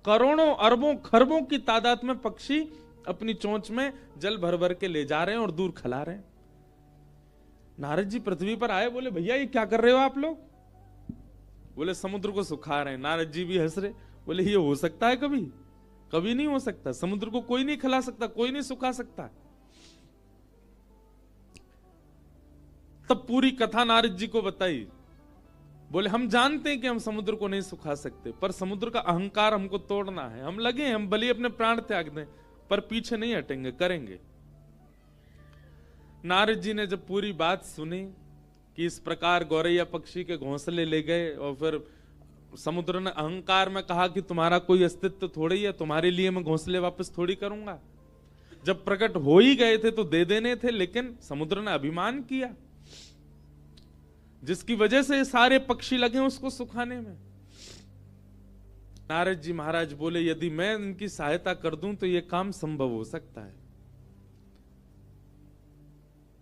करोड़ों अरबों खरबों की तादाद में पक्षी अपनी चोंच में जल भर भर के ले जा रहे हैं और दूर खिला रहे हैं। नारद जी पृथ्वी पर आए, बोले भैया ये क्या कर रहे हो आप लोग? बोले समुद्र को सुखा रहे हैं। नारद जी भी हंस रहे, बोले ये हो सकता है कभी? कभी नहीं हो सकता। समुद्र को कोई नहीं खिला सकता, कोई नहीं सुखा सकता। तब पूरी कथा नारद जी को बताई। बोले हम जानते हैं कि हम समुद्र को नहीं सुखा सकते, पर समुद्र का अहंकार हमको तोड़ना है। हम लगे, हम भले अपने प्राण त्याग दें, पर पीछे नहीं हटेंगे, करेंगे। नारद जी ने जब पूरी बात सुनी कि इस प्रकार गौरैया पक्षी के घोंसले ले गए और फिर समुद्र ने अहंकार में कहा कि तुम्हारा कोई अस्तित्व थोड़ी है, तुम्हारे लिए मैं घोंसले वापस थोड़ी करूंगा। जब प्रकट हो ही गए थे तो दे देने थे, लेकिन समुद्र ने अभिमान किया, जिसकी वजह से सारे पक्षी लगे उसको सुखाने में। नारद जी महाराज बोले यदि मैं इनकी सहायता कर दूं तो यह काम संभव हो सकता है।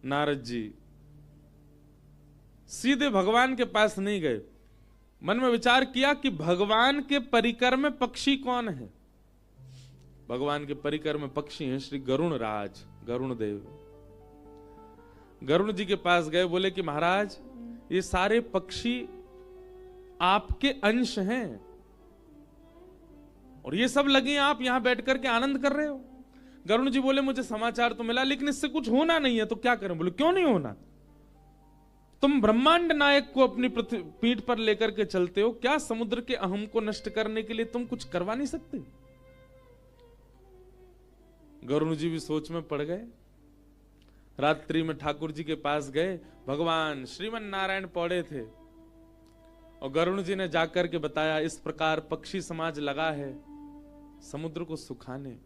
नारद जी सीधे भगवान के पास नहीं गए, मन में विचार किया कि भगवान के परिकर में पक्षी कौन है। भगवान के परिकर में पक्षी हैं श्री गरुण राज, गरुण देव। गरुण जी के पास गए, बोले कि महाराज ये सारे पक्षी आपके अंश हैं और ये सब लगे आप यहां बैठ करके आनंद कर रहे हो। गरुण जी बोले मुझे समाचार तो मिला, लेकिन इससे कुछ होना नहीं है, तो क्या करें? बोले क्यों नहीं होना? तुम ब्रह्मांड नायक को अपनी पीठ पर लेकर के चलते हो, क्या समुद्र के अहम को नष्ट करने के लिए तुम कुछ करवा नहीं सकते? गरुण जी भी सोच में पड़ गए। रात्रि में ठाकुर जी के पास गए, भगवान श्रीमन नारायण पौड़े थे और गरुण जी ने जाकर के बताया इस प्रकार पक्षी समाज लगा है समुद्र को सुखाने।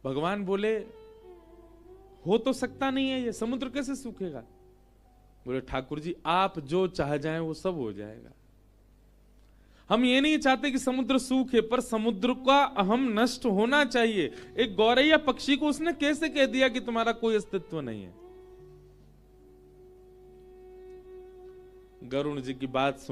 भगवान बोले हो तो सकता नहीं है, ये समुद्र कैसे सूखेगा? बोले ठाकुर जी आप जो चाह जाएं वो सब हो जाएगा। हम ये नहीं चाहते कि समुद्र सूखे, पर समुद्र का अहम नष्ट होना चाहिए। एक गौरैया पक्षी को उसने कैसे कह दिया कि तुम्हारा कोई अस्तित्व नहीं है? गरुण जी की बात सुन